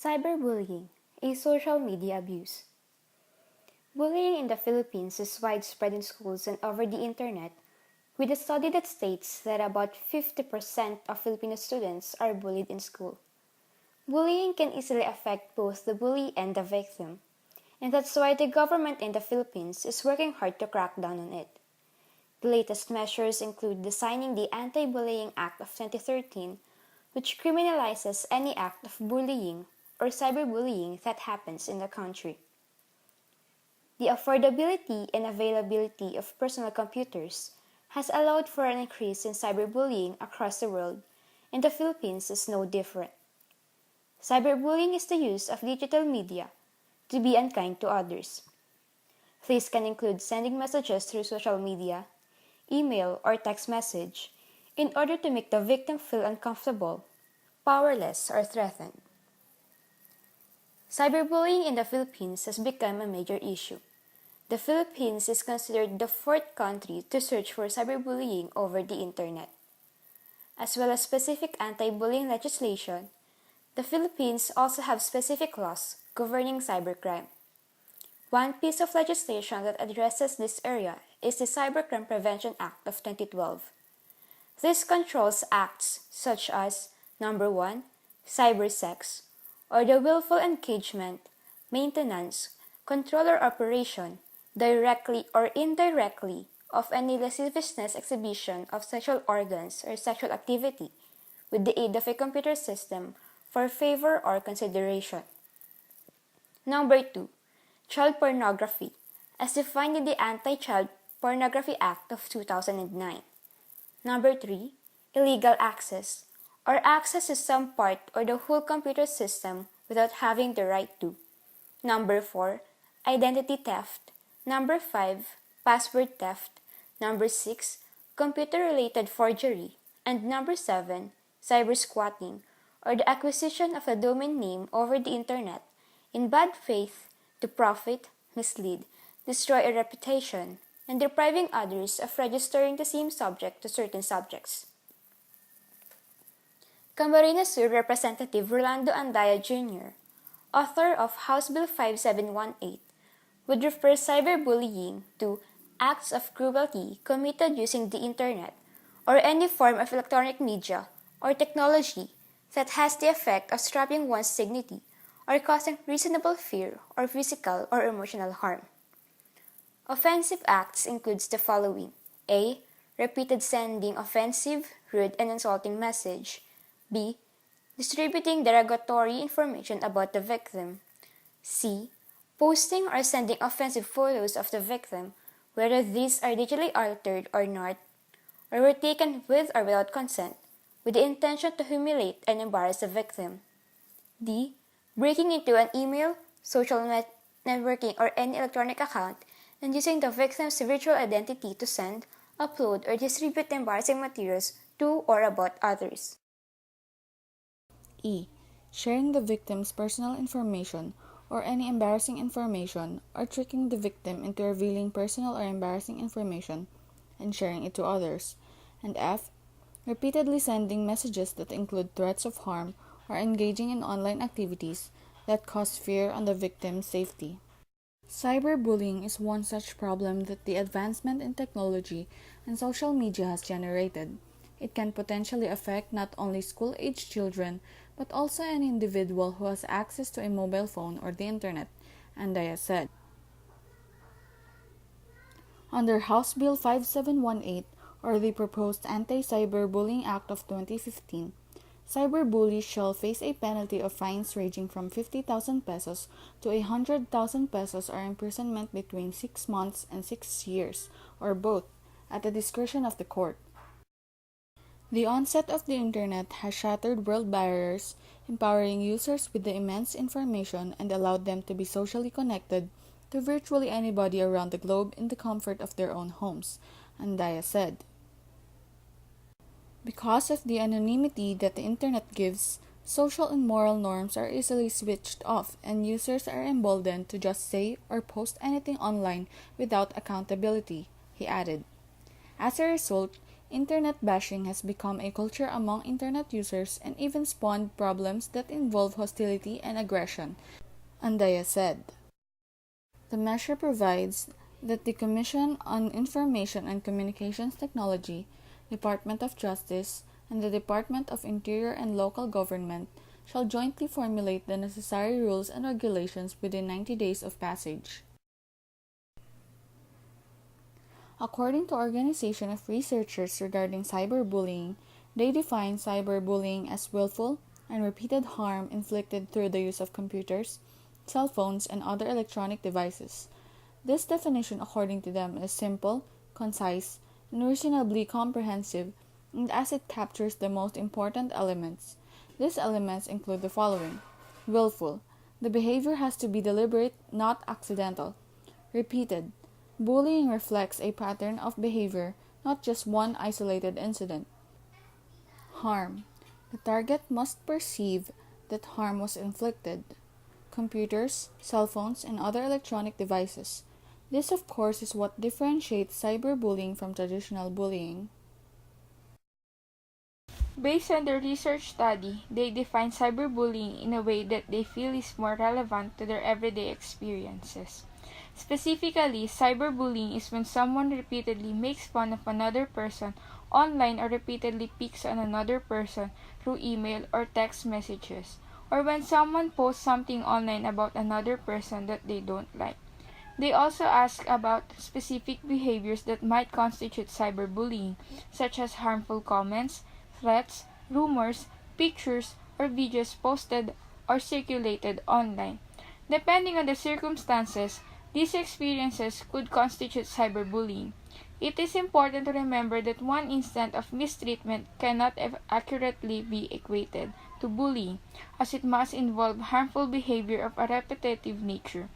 Cyberbullying, a social media abuse. Bullying in the Philippines is widespread in schools and over the internet, with a study that states that about 50% of Filipino students are bullied in school. Bullying can easily affect both the bully and the victim, and that's why the government in the Philippines is working hard to crack down on it. The latest measures include signing the Anti-Bullying Act of 2013, which criminalizes any act of bullying or cyberbullying that happens in the country. The affordability and availability of personal computers has allowed for an increase in cyberbullying across the world, and the Philippines is no different. Cyberbullying is the use of digital media to be unkind to others. This can include sending messages through social media, email, or text message in order to make the victim feel uncomfortable, powerless, or threatened. Cyberbullying in the Philippines has become a major issue. The Philippines is considered the fourth country to search for cyberbullying over the internet. As well as specific anti-bullying legislation, the Philippines also have specific laws governing cybercrime. One piece of legislation that addresses this area is the Cybercrime Prevention Act of 2012. This controls acts such as number 1, cybersex, or the willful engagement, maintenance, control or operation, directly or indirectly, of any lasciviousness exhibition of sexual organs or sexual activity with the aid of a computer system for favor or consideration. Number 2, child pornography, as defined in the Anti-Child Pornography Act of 2009. Number 3, illegal access, or access to some part or the whole computer system without having the right to. Number 4, identity theft. Number 5, password theft. Number 6, computer-related forgery. And number 7, cybersquatting, or the acquisition of a domain name over the internet in bad faith to profit, mislead, destroy a reputation, and depriving others of registering the same subject to certain subjects. Camarines Sur Representative Rolando Andaya Jr., author of House Bill 5718, would refer cyberbullying to acts of cruelty committed using the internet or any form of electronic media or technology that has the effect of stripping one's dignity or causing reasonable fear or physical or emotional harm. Offensive acts includes the following: A. Repeated sending offensive, rude, and insulting message. B. Distributing derogatory information about the victim. C. Posting or sending offensive photos of the victim, whether these are digitally altered or not, or were taken with or without consent, with the intention to humiliate and embarrass the victim. D. Breaking into an email, social networking, or any electronic account and using the victim's virtual identity to send, upload, or distribute embarrassing materials to or about others. E. Sharing the victim's personal information or any embarrassing information or tricking the victim into revealing personal or embarrassing information and sharing it to others. And F. Repeatedly sending messages that include threats of harm or engaging in online activities that cause fear on the victim's safety. Cyberbullying is one such problem that the advancement in technology and social media has generated. It can potentially affect not only school-age children, but also any individual who has access to a mobile phone or the internet, Andaya said. Under House Bill 5718, or the proposed Anti-Cyberbullying Act of 2015, cyberbullies shall face a penalty of fines ranging from 50,000 pesos to 100,000 pesos or imprisonment between 6 months and 6 years, or both, at the discretion of the court. The onset of the internet has shattered world barriers, empowering users with the immense information and allowed them to be socially connected to virtually anybody around the globe in the comfort of their own homes, Andaya said. Because of the anonymity that the internet gives, social and moral norms are easily switched off and users are emboldened to just say or post anything online without accountability, he added. As a result, Internet bashing has become a culture among internet users and even spawned problems that involve hostility and aggression, Andaya said. The measure provides that the Commission on Information and Communications Technology, Department of Justice, and the Department of Interior and Local Government shall jointly formulate the necessary rules and regulations within 90 days of passage. According to Organization of Researchers regarding cyberbullying, they define cyberbullying as willful and repeated harm inflicted through the use of computers, cell phones, and other electronic devices. This definition, according to them, is simple, concise, and reasonably comprehensive, and as it captures the most important elements. These elements include the following: willful. The behavior has to be deliberate, not accidental. Repeated. Bullying reflects a pattern of behavior, not just one isolated incident. Harm. The target must perceive that harm was inflicted. Computers, cell phones, and other electronic devices. This, of course, is what differentiates cyberbullying from traditional bullying. Based on their research study, they define cyberbullying in a way that they feel is more relevant to their everyday experiences. Specifically, cyberbullying is when someone repeatedly makes fun of another person online or repeatedly picks on another person through email or text messages, or when someone posts something online about another person that they don't like. They also ask about specific behaviors that might constitute cyberbullying, such as harmful comments, threats, rumors, pictures, or videos posted or circulated online. Depending on the circumstances, these experiences could constitute cyberbullying. It is important to remember that one instance of mistreatment cannot accurately be equated to bullying, as it must involve harmful behavior of a repetitive nature.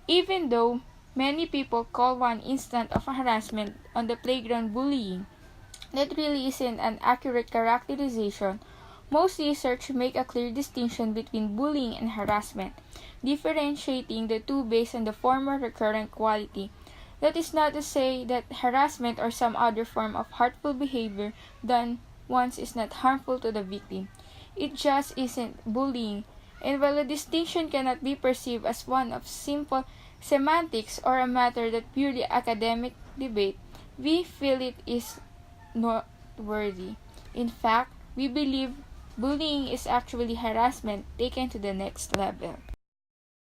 Even though many people call one instance of harassment on the playground bullying, that really isn't an accurate characterization. Most research make a clear distinction between bullying and harassment, differentiating the two based on the former recurrent quality. That is not to say that harassment or some other form of hurtful behavior done once is not harmful to the victim. It just isn't bullying, and while the distinction cannot be perceived as one of simple semantics or a matter that purely academic debate, we feel it is noteworthy. In fact, we believe bullying is actually harassment taken to the next level.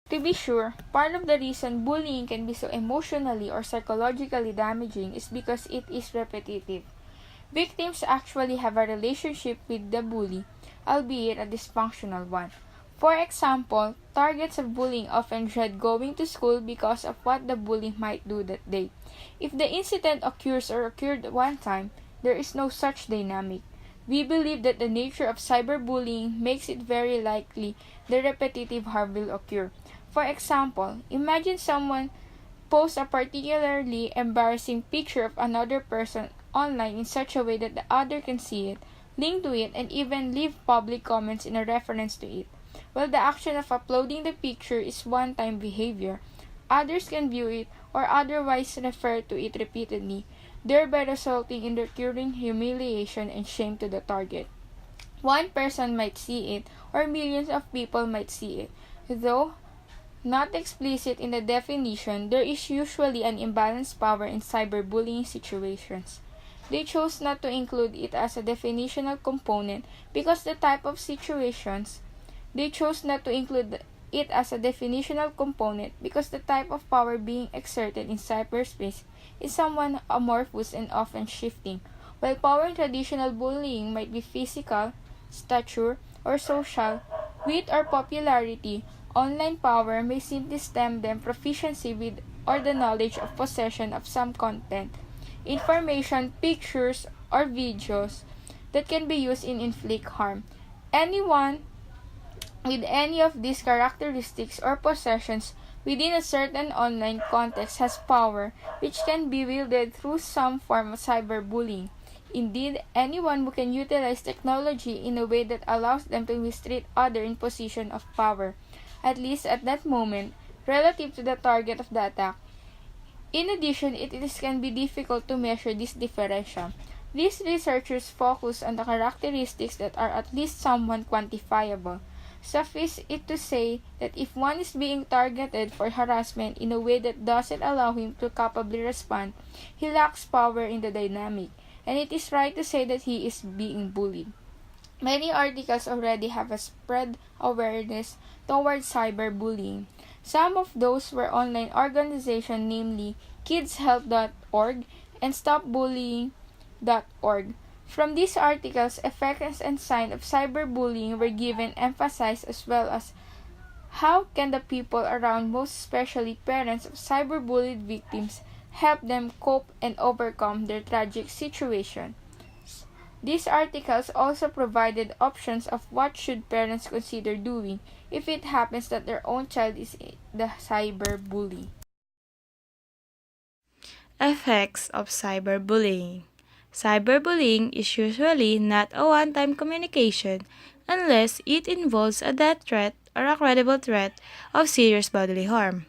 To be sure, part of the reason bullying can be so emotionally or psychologically damaging is because it is repetitive. Victims actually have a relationship with the bully, albeit a dysfunctional one. For example, targets of bullying often dread going to school because of what the bully might do that day. If the incident occurs or occurred one time, there is no such dynamic. We believe that the nature of cyberbullying makes it very likely the repetitive harm will occur. For example, imagine someone posts a particularly embarrassing picture of another person online in such a way that the other can see it, link to it, and even leave public comments in a reference to it. While the action of uploading the picture is one-time behavior, others can view it or otherwise refer to it repeatedly, thereby resulting in recurring humiliation and shame to the target. One person might see it, or millions of people might see it. Though not explicit in the definition, there is usually an imbalanced power in cyberbullying situations. They chose not to include it as a definitional component because the type of situations They chose not to include it as a definitional component because the type of power being exerted in cyberspace is somewhat amorphous and often shifting. While power in traditional bullying might be physical, stature, or social, wit or popularity, online power may simply stem them proficiency with or the knowledge of possession of some content, information, pictures, or videos that can be used in inflict harm. Anyone with any of these characteristics or possessions within a certain online context has power which can be wielded through some form of cyberbullying. Indeed, anyone who can utilize technology in a way that allows them to mistreat others in position of power, at least at that moment, relative to the target of the attack. In addition, can be difficult to measure this differential. These researchers focus on the characteristics that are at least somewhat quantifiable. Suffice it to say that if one is being targeted for harassment in a way that doesn't allow him to capably respond, he lacks power in the dynamic, and it is right to say that he is being bullied. Many articles already have spread awareness towards cyberbullying. Some of those were online organizations, namely kidshelp.org and stopbullying.org. From these articles, effects and signs of cyberbullying were given emphasis, as well as how can the people around, most especially parents of cyberbullied victims, help them cope and overcome their tragic situation. These articles also provided options of what should parents consider doing if it happens that their own child is the cyberbully. Effects of cyberbullying. Cyberbullying is usually not a one-time communication unless it involves a death threat or a credible threat of serious bodily harm.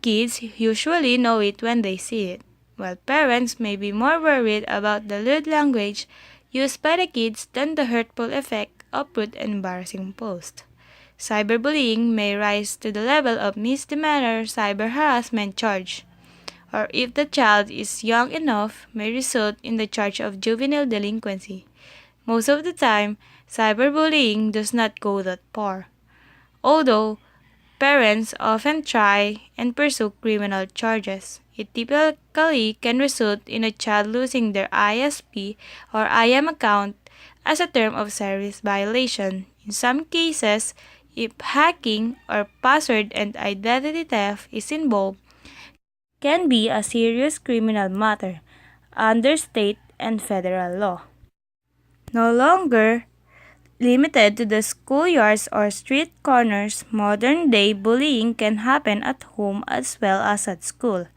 Kids usually know it when they see it, while parents may be more worried about the lewd language used by the kids than the hurtful effect of rude and embarrassing posts. Cyberbullying may rise to the level of misdemeanor cyber harassment charge, or if the child is young enough, may result in the charge of juvenile delinquency. Most of the time, cyberbullying does not go that far, although parents often try and pursue criminal charges. It typically can result in a child losing their ISP or IM account as a term of service violation. In some cases, if hacking or password and identity theft is involved, can be a serious criminal matter under state and federal law. No longer limited to the schoolyards or street corners, modern-day bullying can happen at home as well as at school.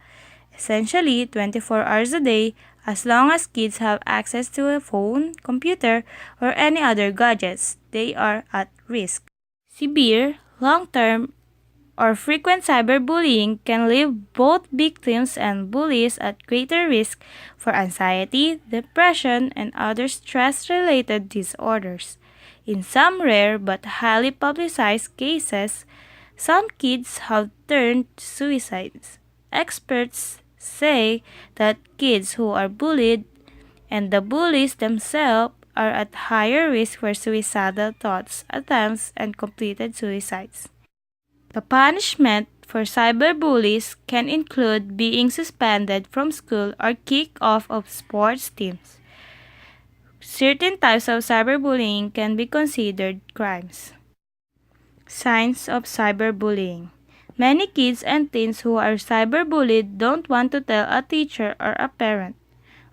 Essentially, 24 hours a day, as long as kids have access to a phone, computer, or any other gadgets, they are at risk. Severe, long-term, or frequent cyberbullying can leave both victims and bullies at greater risk for anxiety, depression, and other stress-related disorders. In some rare but highly publicized cases, some kids have turned to suicides. Experts say that kids who are bullied and the bullies themselves are at higher risk for suicidal thoughts, attempts, and completed suicides. The punishment for cyberbullies can include being suspended from school or kicked off of sports teams. Certain types of cyberbullying can be considered crimes. Signs of cyberbullying. Many kids and teens who are cyberbullied don't want to tell a teacher or a parent,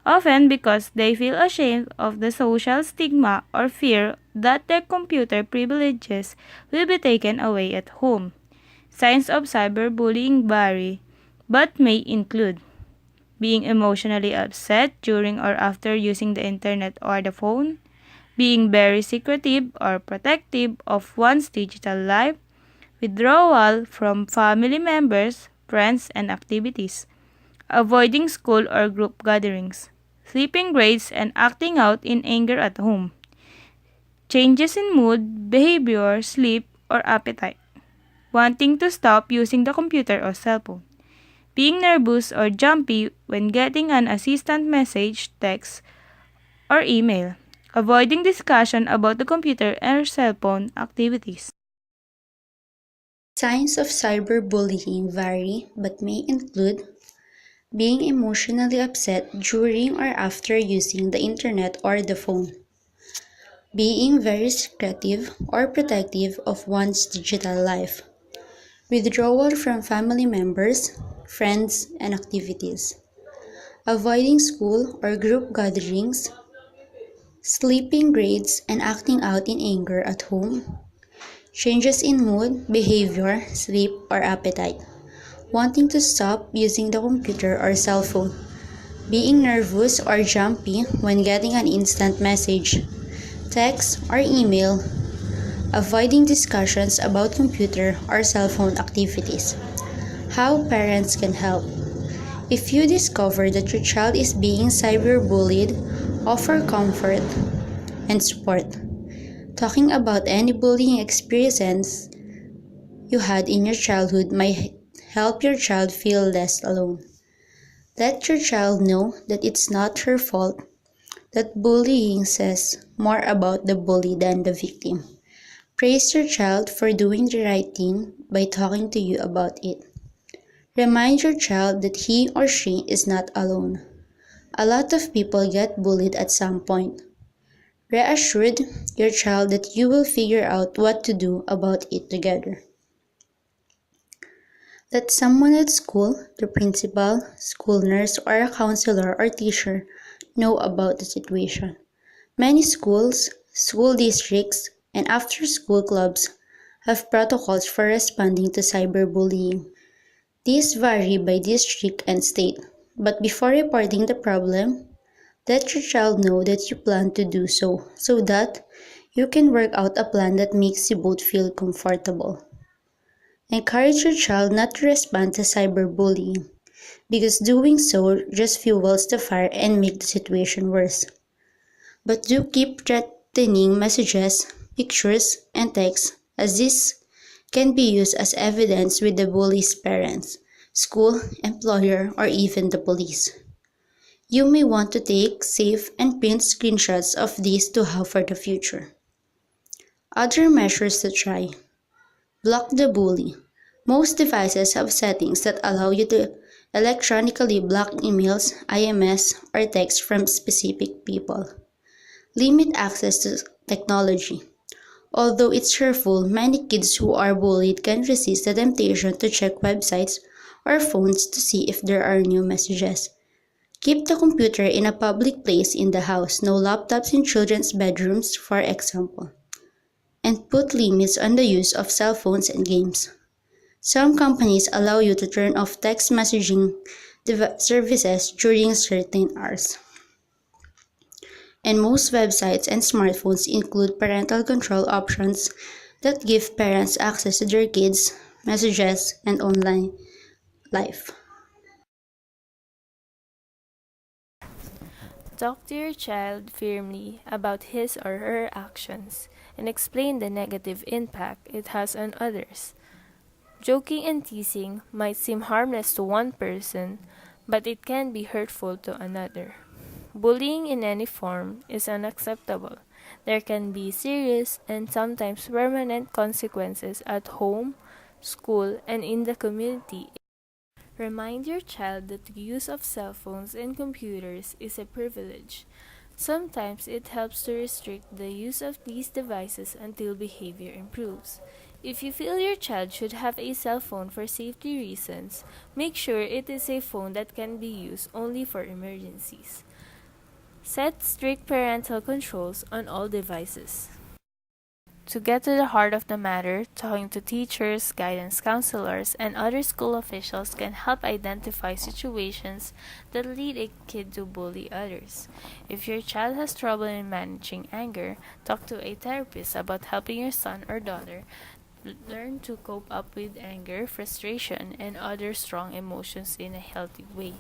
often because they feel ashamed of the social stigma or fear that their computer privileges will be taken away at home. Signs of cyberbullying vary, but may include being emotionally upset during or after using the internet or the phone, being very secretive or protective of one's digital life, withdrawal from family members, friends, and activities, avoiding school or group gatherings, slipping grades and acting out in anger at home, changes in mood, behavior, sleep, or appetite, wanting to stop using the computer or cell phone, being nervous or jumpy when getting an assistant message, text, or email, avoiding discussion about the computer or cell phone activities. Signs of cyberbullying vary but may include being emotionally upset during or after using the internet or the phone, being very secretive or protective of one's digital life, withdrawal from family members, friends, and activities, avoiding school or group gatherings, sleeping grades and acting out in anger at home, changes in mood, behavior, sleep, or appetite, wanting to stop using the computer or cell phone, being nervous or jumpy when getting an instant message, text, or email, avoiding discussions about computer or cell phone activities. How parents can help. If you discover that your child is being cyberbullied offer comfort and support. Talking about any bullying experiences you had in your childhood might help your child feel less alone. Let your child know that it's not her fault, that bullying says more about the bully than the victim. Praise your child for doing the right thing by talking to you about it. Remind your child that he or she is not alone. A lot of people get bullied at some point. Reassure your child that you will figure out what to do about it together. Let someone at school, the principal, school nurse, or a counselor or teacher know about the situation. Many schools, school districts, and after-school clubs have protocols for responding to cyberbullying. These vary by district and state, but before reporting the problem, let your child know that you plan to do so that you can work out a plan that makes you both feel comfortable. Encourage your child not to respond to cyberbullying, because doing so just fuels the fire and makes the situation worse. But do keep threatening messages, pictures, and texts, as this can be used as evidence with the bully's parents, school, employer, or even the police. You may want to take, save, and print screenshots of these to have for the future. Other measures to try. Block the bully. Most devices have settings that allow you to electronically block emails, IMS, or text from specific people. Limit access to technology. Although it's cheerful, many kids who are bullied can resist the temptation to check websites or phones to see if there are new messages. Keep the computer in a public place in the house, no laptops in children's bedrooms, for example. And put limits on the use of cell phones and games. Some companies allow you to turn off text messaging services during certain hours. And most websites and smartphones include parental control options that give parents access to their kids' messages and online life. Talk to your child firmly about his or her actions and explain the negative impact it has on others. Joking and teasing might seem harmless to one person, but it can be hurtful to another. Bullying in any form is unacceptable. There can be serious and sometimes permanent consequences at home, school, and in the community. Remind your child that the use of cell phones and computers is a privilege. Sometimes it helps to restrict the use of these devices until behavior improves. If you feel your child should have a cell phone for safety reasons, make sure it is a phone that can be used only for emergencies. Set strict parental controls on all devices. To get to the heart of the matter, talking to teachers, guidance counselors, and other school officials can help identify situations that lead a kid to bully others. If your child has trouble in managing anger, talk to a therapist about helping your son or daughter learn to cope up with anger, frustration, and other strong emotions in a healthy way.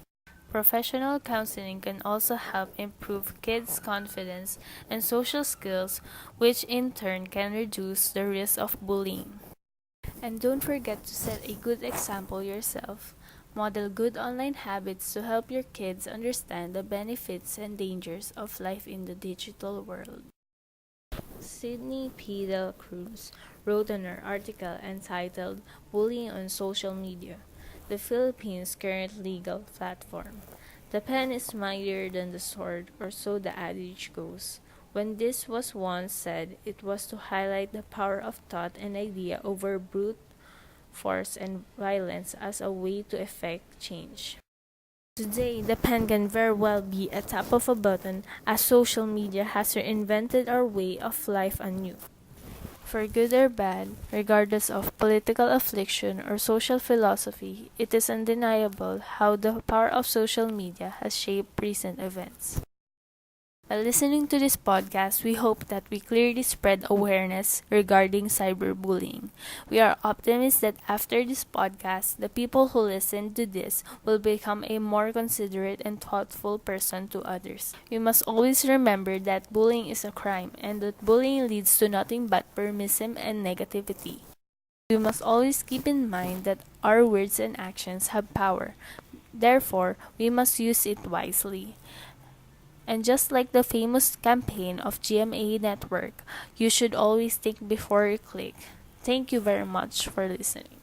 Professional counseling can also help improve kids' confidence and social skills, which in turn can reduce the risk of bullying. And don't forget to set a good example yourself. Model good online habits to help your kids understand the benefits and dangers of life in the digital world. Sydney P. Del Cruz wrote an article entitled Bullying on Social Media, the Philippines' Current Legal Platform. The pen is mightier than the sword, or so the adage goes. When this was once said, it was to highlight the power of thought and idea over brute force and violence as a way to effect change. Today, the pen can very well be a tap of a button, as social media has reinvented our way of life anew. For good or bad, regardless of political affliction or social philosophy, it is undeniable how the power of social media has shaped recent events. By listening to this podcast, we hope that we clearly spread awareness regarding cyberbullying. We are optimistic that after this podcast, the people who listen to this will become a more considerate and thoughtful person to others. We must always remember that bullying is a crime and that bullying leads to nothing but permissive and negativity. We must always keep in mind that our words and actions have power. Therefore, we must use it wisely. And just like the famous campaign of GMA Network, you should always think before you click. Thank you very much for listening.